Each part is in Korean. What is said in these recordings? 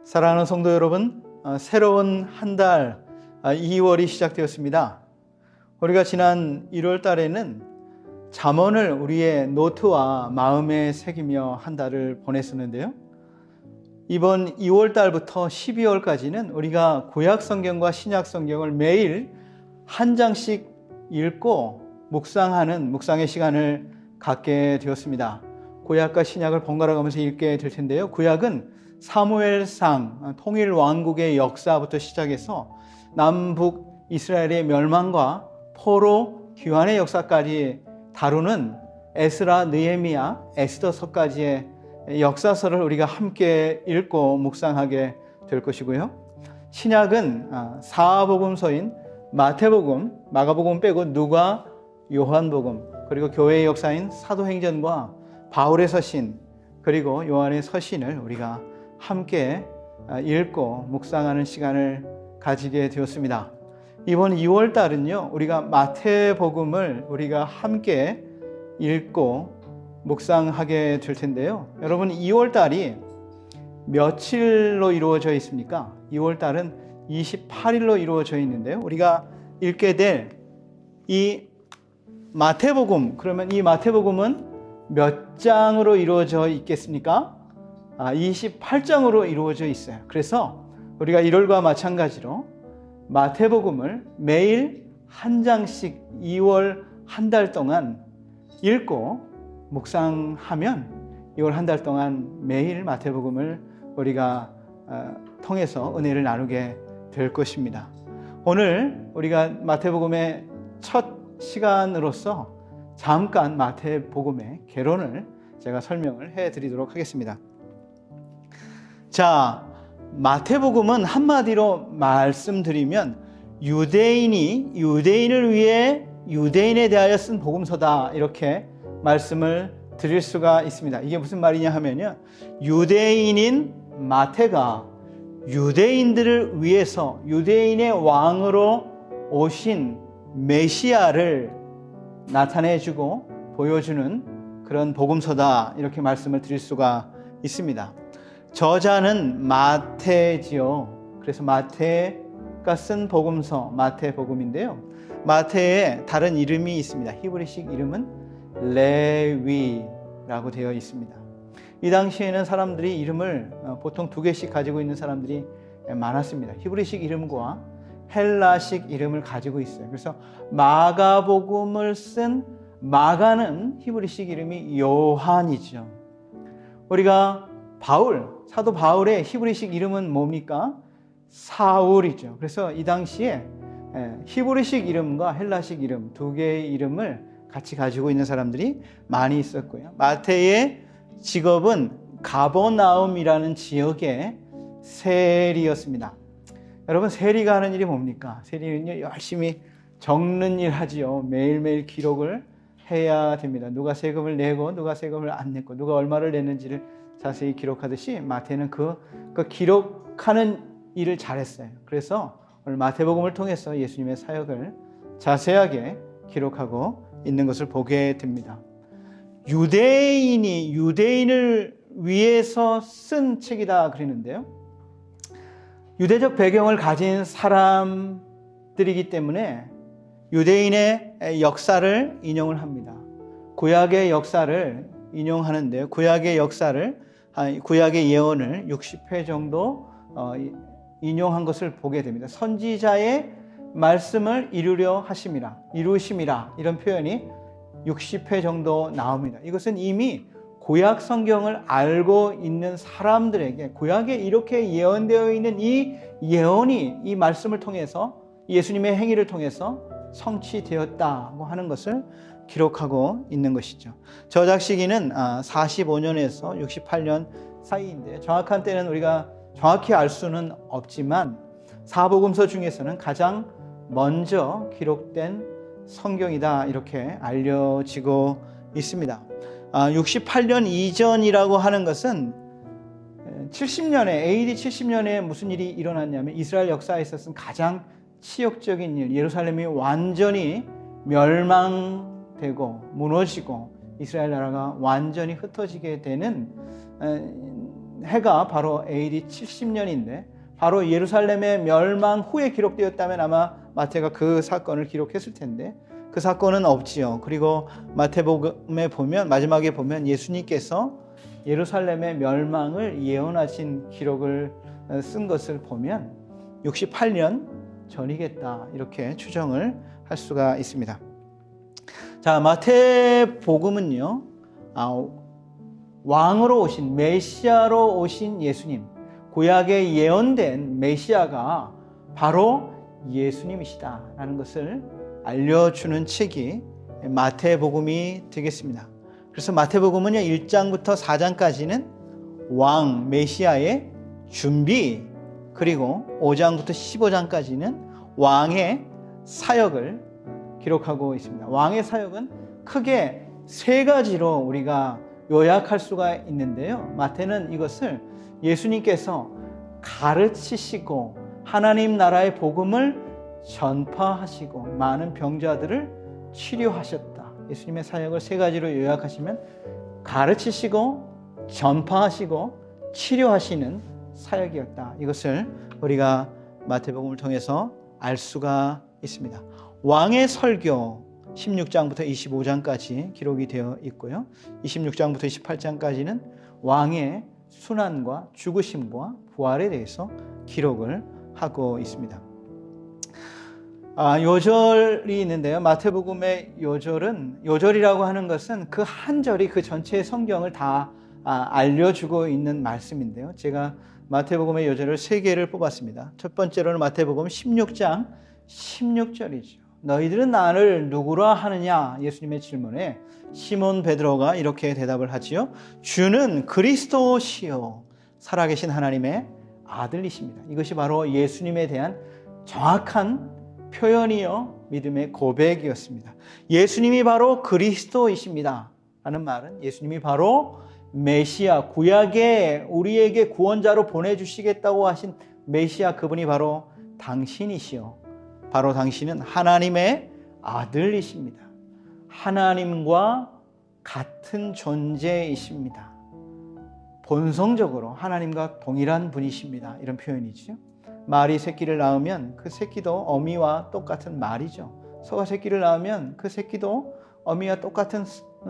사랑하는 성도 여러분, 새로운 한 달 2월이 시작되었습니다. 우리가 지난 1월 달에는 잠언을 우리의 노트와 마음에 새기며 한 달을 보냈었는데요. 이번 2월 달부터 12월까지는 우리가 구약 성경과 신약 성경을 매일 한 장씩 읽고 묵상하는 묵상의 시간을 갖게 되었습니다. 구약과 신약을 번갈아 가면서 읽게 될 텐데요. 구약은 사무엘상 통일 왕국의 역사부터 시작해서 남북 이스라엘의 멸망과 포로 귀환의 역사까지 다루는 에스라, 느헤미야, 에스더서까지의 역사서를 우리가 함께 읽고 묵상하게 될 것이고요. 신약은 사복음서인 마태복음, 마가복음 빼고 누가, 요한복음, 그리고 교회의 역사인 사도행전과 바울의 서신, 그리고 요한의 서신을 우리가 함께 읽고 묵상하는 시간을 가지게 되었습니다. 이번 2월 달은요, 우리가 마태복음을 우리가 함께 읽고 묵상하게 될 텐데요. 여러분, 2월 달이 며칠로 이루어져 있습니까? 2월 달은 28일로 이루어져 있는데요. 우리가 읽게 될 이 마태복음, 그러면 이 마태복음은 몇 장으로 이루어져 있겠습니까? 28장으로 이루어져 있어요. 그래서 우리가 1월과 마찬가지로 마태복음을 매일 한 장씩 2월 한 달 동안 읽고 묵상하면 2월 한 달 동안 매일 마태복음을 우리가 통해서 은혜를 나누게 될 것입니다. 오늘 우리가 마태복음의 첫 시간으로서 잠깐 마태복음의 개론을 제가 설명을 해드리도록 하겠습니다. 자, 마태복음은 한마디로 말씀드리면 유대인이 유대인을 위해 유대인에 대하여 쓴 복음서다, 이렇게 말씀을 드릴 수가 있습니다. 이게 무슨 말이냐 하면요, 유대인인 마태가 유대인들을 위해서 유대인의 왕으로 오신 메시아를 나타내주고 보여주는 그런 복음서다, 이렇게 말씀을 드릴 수가 있습니다. 저자는 마태지요. 그래서 마태가 쓴 복음서 마태복음인데요. 마태에 다른 이름이 있습니다. 히브리식 이름은 레위라고 되어 있습니다. 이 당시에는 사람들이 이름을 보통 2개씩 가지고 있는 사람들이 많았습니다. 히브리식 이름과 헬라식 이름을 가지고 있어요. 그래서 마가복음을 쓴 마가는 히브리식 이름이 요한이죠. 우리가 사도 바울의 히브리식 이름은 뭡니까? 사울이죠. 그래서 이 당시에 히브리식 이름과 헬라식 이름 2개의 이름을 같이 가지고 있는 사람들이 많이 있었고요. 마태의 직업은 가버나움이라는 지역의 세리였습니다. 여러분, 세리가 하는 일이 뭡니까? 세리는요, 열심히 적는 일 하지요. 매일매일 기록을 해야 됩니다. 누가 세금을 내고 누가 세금을 안 냈고 누가 얼마를 냈는지를 자세히 기록하듯이 마태는 그 기록하는 일을 잘했어요. 그래서 오늘 마태복음을 통해서 예수님의 사역을 자세하게 기록하고 있는 것을 보게 됩니다. 유대인이 유대인을 위해서 쓴 책이다 그러는데요. 유대적 배경을 가진 사람들이기 때문에 유대인의 역사를 인용을 합니다. 구약의 역사를 인용하는데요. 구약의 예언을 60회 정도 인용한 것을 보게 됩니다. 선지자의 말씀을 이루심이라 이런 표현이 60회 정도 나옵니다. 이것은 이미 구약 성경을 알고 있는 사람들에게 구약에 이렇게 예언되어 있는 이 예언이 이 말씀을 통해서 예수님의 행위를 통해서 성취되었다고 하는 것을 기록하고 있는 것이죠. 저작 시기는 45년에서 68년 사이인데 정확한 때는 우리가 정확히 알 수는 없지만 사복음서 중에서는 가장 먼저 기록된 성경이다, 이렇게 알려지고 있습니다. 68년 이전이라고 하는 것은 70년에 AD 70년에 무슨 일이 일어났냐면 이스라엘 역사에 있었던 가장 치욕적인 일, 예루살렘이 완전히 멸망되고 무너지고 이스라엘 나라가 완전히 흩어지게 되는 해가 바로 AD 70년인데 바로 예루살렘의 멸망 후에 기록되었다면 아마 마태가 그 사건을 기록했을 텐데 그 사건은 없지요. 그리고 마태복음에 보면 마지막에 보면 예수님께서 예루살렘의 멸망을 예언하신 기록을 쓴 것을 보면 68년 전이겠다 이렇게 추정을 할 수가 있습니다. 자, 마태복음은요, 왕으로 오신 메시아로 오신 예수님, 구약에 예언된 메시아가 바로 예수님이시다라는 것을 알려주는 책이 마태복음이 되겠습니다. 그래서 마태복음은요 1장부터 4장까지는 왕 메시아의 준비, 그리고 5장부터 15장까지는 왕의 사역을 기록하고 있습니다. 왕의 사역은 크게 세 가지로 우리가 요약할 수가 있는데요. 마태는 이것을 예수님께서 가르치시고 하나님 나라의 복음을 전파하시고 많은 병자들을 치료하셨다. 예수님의 사역을 세 가지로 요약하시면 가르치시고 전파하시고 치료하시는 사역이었다. 이것을 우리가 마태복음을 통해서 알 수가 있습니다. 왕의 설교 16장부터 25장까지 기록이 되어 있고요. 26장부터 28장까지는 왕의 순환과 죽으심과 부활에 대해서 기록을 하고 있습니다. 요절이 있는데요. 마태복음의 요절이라고 하는 것은 그 한 절이 그 전체 성경을 다 알려주고 있는 말씀인데요. 제가 마태복음의 요절을 3개를 뽑았습니다. 첫 번째로는 마태복음 16장 16절이죠. 너희들은 나를 누구라 하느냐? 예수님의 질문에 시몬 베드로가 이렇게 대답을 하지요. 주는 그리스도시요 살아계신 하나님의 아들이십니다. 이것이 바로 예수님에 대한 정확한 표현이요 믿음의 고백이었습니다. 예수님이 바로 그리스도이십니다 라는 말은 예수님이 바로 메시아, 구약에 우리에게 구원자로 보내주시겠다고 하신 메시아, 그분이 바로 당신이시요 바로 당신은 하나님의 아들이십니다. 하나님과 같은 존재이십니다. 본성적으로 하나님과 동일한 분이십니다. 이런 표현이죠. 말이 새끼를 낳으면 그 새끼도 어미와 똑같은 말이죠. 소가 새끼를 낳으면 그 새끼도 어미와 똑같은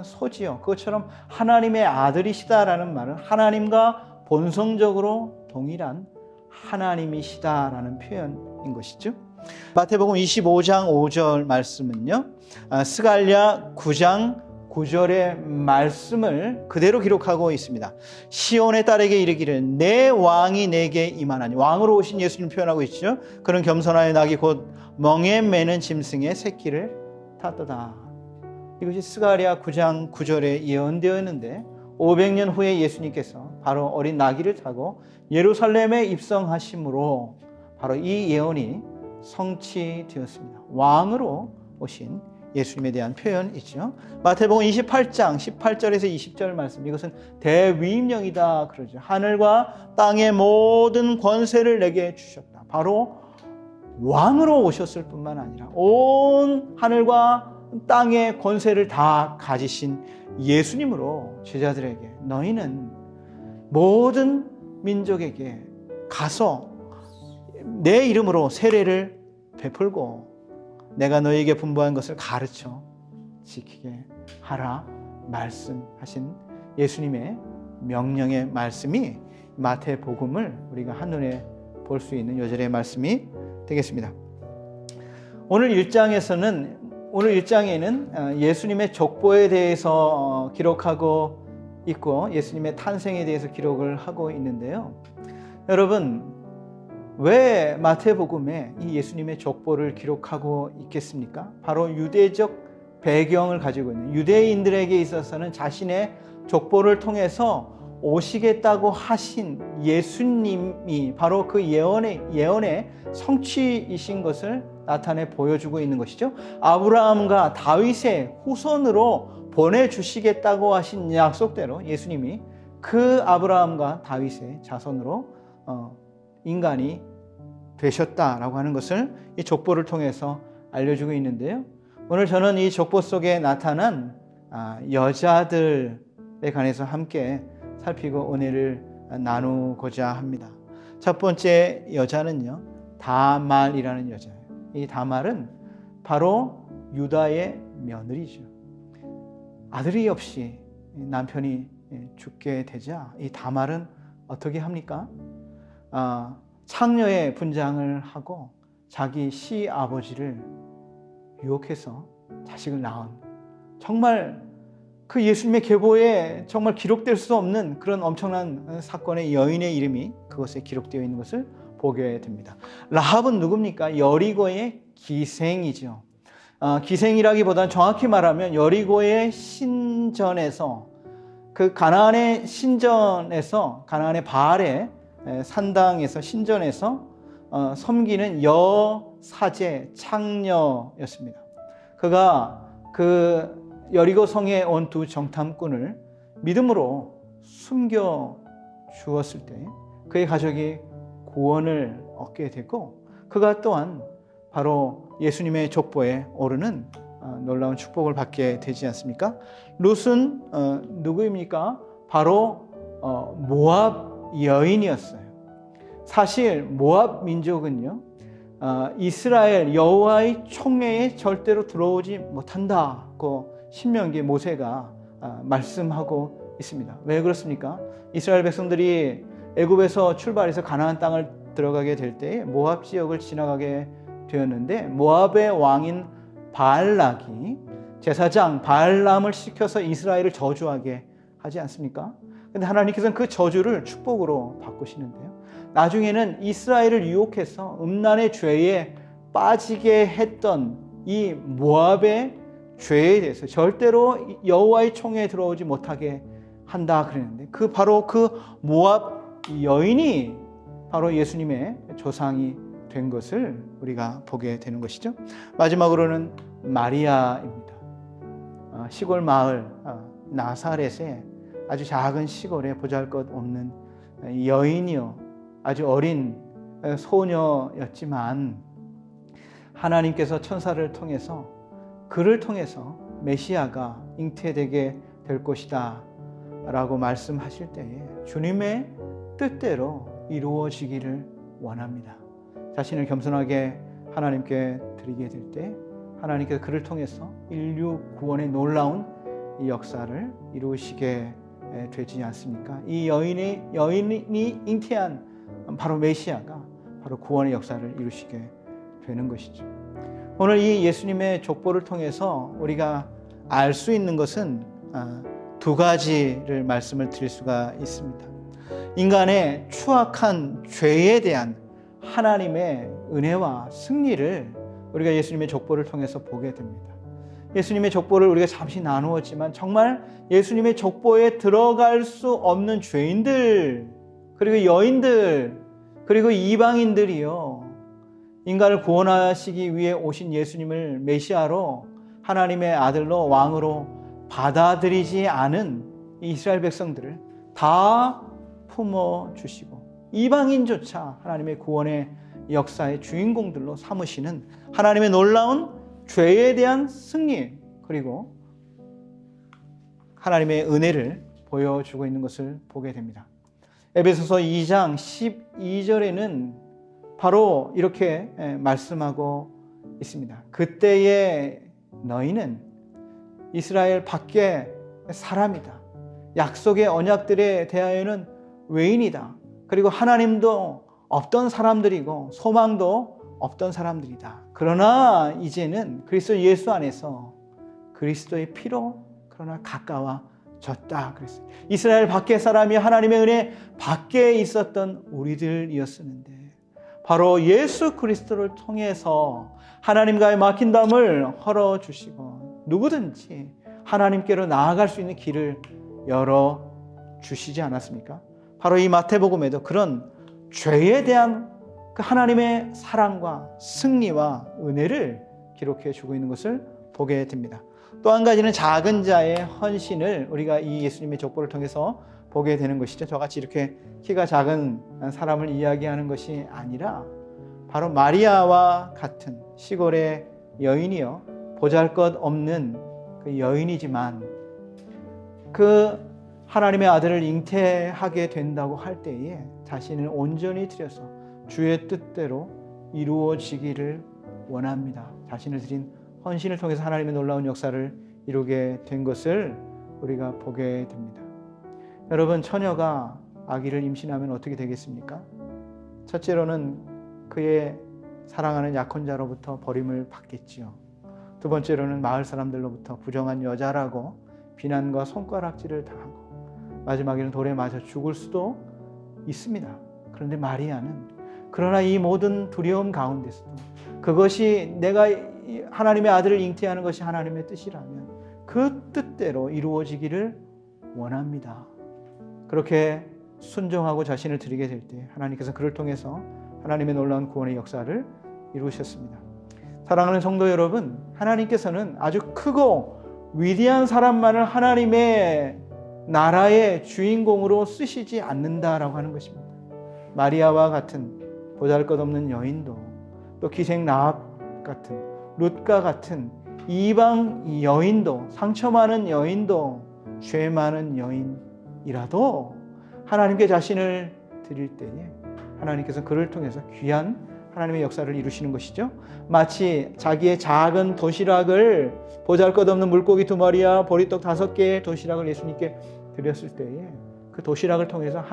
소지요. 그것처럼 하나님의 아들이시다라는 말은 하나님과 본성적으로 동일한 하나님이시다라는 표현인 것이죠. 마태복음 25장 5절 말씀은요, 스갈랴 9장 9절의 말씀을 그대로 기록하고 있습니다. 시온의 딸에게 이르기를 내 왕이 내게 임하나니, 왕으로 오신 예수님 표현하고 있죠. 그는 겸손하여 낙이 곧 멍에 매는 짐승의 새끼를 탔도다. 이것이 스가랴 9장 9절에 예언되어 있는데 500년 후에 예수님께서 바로 어린 나귀를 타고 예루살렘에 입성하심으로 바로 이 예언이 성취되었습니다. 왕으로 오신 예수님에 대한 표현이죠. 마태복음 28장 18절에서 20절 말씀, 이것은 대위임령이다 그러죠. 하늘과 땅의 모든 권세를 내게 주셨다. 바로 왕으로 오셨을 뿐만 아니라 온 하늘과 땅의 권세를 다 가지신 예수님으로 제자들에게 너희는 모든 민족에게 가서 내 이름으로 세례를 베풀고 내가 너희에게 분부한 것을 가르쳐 지키게 하라 말씀하신 예수님의 명령의 말씀이 마태복음을 우리가 한눈에 볼 수 있는 요절의 말씀이 되겠습니다. 오늘 1장에는 예수님의 족보에 대해서 기록하고 있고 예수님의 탄생에 대해서 기록을 하고 있는데요. 여러분, 왜 마태복음에 이 예수님의 족보를 기록하고 있겠습니까? 바로 유대적 배경을 가지고 있는 유대인들에게 있어서는 자신의 족보를 통해서 오시겠다고 하신 예수님이 바로 그 예언의 성취이신 것을 나타내 보여주고 있는 것이죠. 아브라함과 다윗의 후손으로 보내주시겠다고 하신 약속대로 예수님이 그 아브라함과 다윗의 자손으로 인간이 되셨다라고 하는 것을 이 족보를 통해서 알려주고 있는데요. 오늘 저는 이 족보 속에 나타난 여자들에 관해서 함께 살피고 은혜를 나누고자 합니다. 첫 번째 여자는요, 다말이라는 여자예요. 이 다말은 바로 유다의 며느리죠. 아들이 없이 남편이 죽게 되자 이 다말은 어떻게 합니까? 창녀의 분장을 하고 자기 시아버지를 유혹해서 자식을 낳은, 정말 그 예수님의 계보에 정말 기록될 수 없는 그런 엄청난 사건의 여인의 이름이 그것에 기록되어 있는 것을 보게 됩니다. 라합은 누굽니까? 여리고의 기생이죠. 기생이라기보다는 정확히 말하면 여리고의 신전에서, 그 가나안의 신전에서, 가나안의 바알의 산당에서, 신전에서 섬기는 여사제 창녀였습니다. 그가 그 여리고 성에 온 두 정탐꾼을 믿음으로 숨겨 주었을 때 그의 가족이 구원을 얻게 되고, 그가 또한 바로 예수님의 족보에 오르는 놀라운 축복을 받게 되지 않습니까? 룻은 누구입니까? 바로 모압 여인이었어요. 사실 모압 민족은요, 이스라엘 여호와의 총회에 절대로 들어오지 못한다고 신명기 모세가 말씀하고 있습니다. 왜 그렇습니까? 이스라엘 백성들이 애굽에서 출발해서 가나안 땅을 들어가게 될 때에 모압 지역을 지나가게 되었는데, 모압의 왕인 바알락이 제사장 바알람을 시켜서 이스라엘을 저주하게 하지 않습니까? 근데 하나님께서는 그 저주를 축복으로 바꾸시는데요, 나중에는 이스라엘을 유혹해서 음란의 죄에 빠지게 했던 이 모압의 죄에 대해서 절대로 여호와의 총회에 들어오지 못하게 한다 그랬는데, 바로 그 모압 여인이 바로 예수님의 조상이 된 것을 우리가 보게 되는 것이죠. 마지막으로는 마리아입니다. 시골 마을 나사렛의 아주 작은 시골에 보잘것없는 여인이요, 아주 어린 소녀였지만 하나님께서 천사를 통해서, 그를 통해서 메시아가 잉태되게 될 것이다 라고 말씀하실 때에 주님의 뜻대로 이루어지기를 원합니다. 자신을 겸손하게 하나님께 드리게 될 때 하나님께서 그를 통해서 인류 구원의 놀라운 이 역사를 이루시게 되지 않습니까? 이 여인이 잉태한 바로 메시아가 바로 구원의 역사를 이루시게 되는 것이죠. 오늘 이 예수님의 족보를 통해서 우리가 알 수 있는 것은 두 가지를 말씀을 드릴 수가 있습니다. 인간의 추악한 죄에 대한 하나님의 은혜와 승리를 우리가 예수님의 족보를 통해서 보게 됩니다. 예수님의 족보를 우리가 잠시 나누었지만 정말 예수님의 족보에 들어갈 수 없는 죄인들, 그리고 여인들, 그리고 이방인들이요, 인간을 구원하시기 위해 오신 예수님을 메시아로, 하나님의 아들로, 왕으로 받아들이지 않은 이스라엘 백성들을 다 품어주시고 이방인조차 하나님의 구원의 역사의 주인공들로 삼으시는 하나님의 놀라운 죄에 대한 승리, 그리고 하나님의 은혜를 보여주고 있는 것을 보게 됩니다. 에베소서 2장 12절에는 바로 이렇게 말씀하고 있습니다. 그때의 너희는 이스라엘 밖의 사람이다. 약속의 언약들에 대하여는 외인이다. 그리고 하나님도 없던 사람들이고 소망도 없던 사람들이다. 그러나 이제는 그리스도 예수 안에서 그리스도의 피로 그러나 가까워졌다 그랬어요. 이스라엘 밖의 사람이 하나님의 은혜 밖에 있었던 우리들이었었는데 바로 예수 그리스도를 통해서 하나님과의 막힌담을 헐어주시고 누구든지 하나님께로 나아갈 수 있는 길을 열어주시지 않았습니까? 바로 이 마태복음에도 그런 죄에 대한 그 하나님의 사랑과 승리와 은혜를 기록해 주고 있는 것을 보게 됩니다. 또 한 가지는 작은 자의 헌신을 우리가 이 예수님의 족보를 통해서 보게 되는 것이죠. 저같이 이렇게 키가 작은 사람을 이야기하는 것이 아니라 바로 마리아와 같은 시골의 여인이요, 보잘것없는 그 여인이지만 그 하나님의 아들을 잉태하게 된다고 할 때에 자신을 온전히 드려서 주의 뜻대로 이루어지기를 원합니다. 자신을 드린 헌신을 통해서 하나님의 놀라운 역사를 이루게 된 것을 우리가 보게 됩니다. 여러분, 처녀가 아기를 임신하면 어떻게 되겠습니까? 첫째로는 그의 사랑하는 약혼자로부터 버림을 받겠지요. 두 번째로는 마을 사람들로부터 부정한 여자라고 비난과 손가락질을 당하고, 마지막에는 돌에 맞아 죽을 수도 있습니다. 그런데 마리아는 그러나 이 모든 두려움 가운데서도 그것이 내가 하나님의 아들을 잉태하는 것이 하나님의 뜻이라면 그 뜻대로 이루어지기를 원합니다. 그렇게 순종하고 자신을 드리게 될 때 하나님께서 그를 통해서 하나님의 놀라운 구원의 역사를 이루셨습니다. 사랑하는 성도 여러분, 하나님께서는 아주 크고 위대한 사람만을 하나님의 나라의 주인공으로 쓰시지 않는다라고 하는 것입니다. 마리아와 같은 보잘것없는 여인도, 또 기생 라합 같은, 룻과 같은 이방 여인도, 상처 많은 여인도, 죄 많은 여인이라도 하나님께 자신을 드릴 때에 하나님께서 그를 통해서 귀한 하나님의 역사를 이루시는 것이죠. 마치 자기의 작은 도시락을, 보잘것없는 물고기 2마리와 보리떡 5개의 도시락을 예수님께 드렸을 때에 그 도시락을 통해서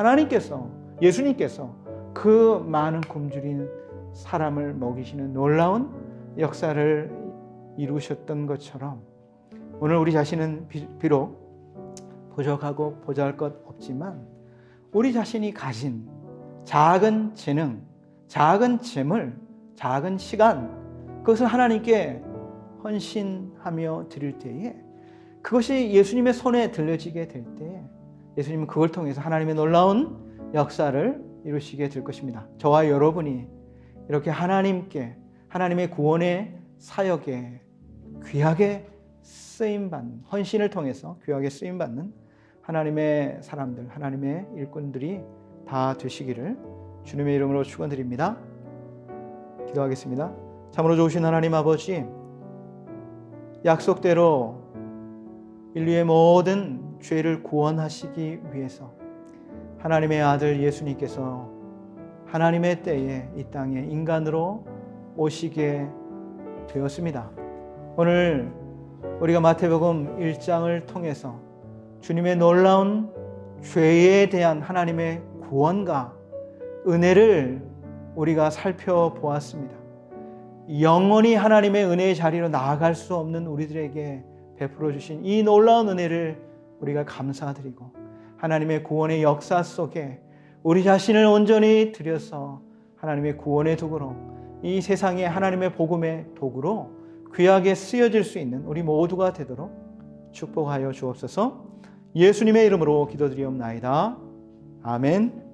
예수님께서 그 많은 굶주린 사람을 먹이시는 놀라운 역사를 이루셨던 것처럼 오늘 우리 자신은 비록 부족하고 보잘것없지만 우리 자신이 가진 작은 재능, 작은 재물, 작은 시간, 그것을 하나님께 헌신하며 드릴 때에 그것이 예수님의 손에 들려지게 될 때에 예수님은 그걸 통해서 하나님의 놀라운 역사를 이루시게 될 것입니다. 저와 여러분이 이렇게 하나님의 구원의 사역에 귀하게 쓰임받는, 헌신을 통해서 귀하게 쓰임받는 하나님의 사람들, 하나님의 일꾼들이 다 되시기를 주님의 이름으로 축원드립니다. 기도하겠습니다. 참으로 좋으신 하나님 아버지, 약속대로 인류의 모든 죄를 구원하시기 위해서 하나님의 아들 예수님께서 하나님의 때에 이 땅에 인간으로 오시게 되었습니다. 오늘 우리가 마태복음 1장을 통해서 주님의 놀라운 죄에 대한 하나님의 구원과 은혜를 우리가 살펴보았습니다. 영원히 하나님의 은혜의 자리로 나아갈 수 없는 우리들에게 베풀어 주신 이 놀라운 은혜를 우리가 감사드리고 하나님의 구원의 역사 속에 우리 자신을 온전히 들여서 하나님의 구원의 도구로, 이 세상에 하나님의 복음의 도구로 귀하게 쓰여질 수 있는 우리 모두가 되도록 축복하여 주옵소서. 예수님의 이름으로 기도드리옵나이다. 아멘.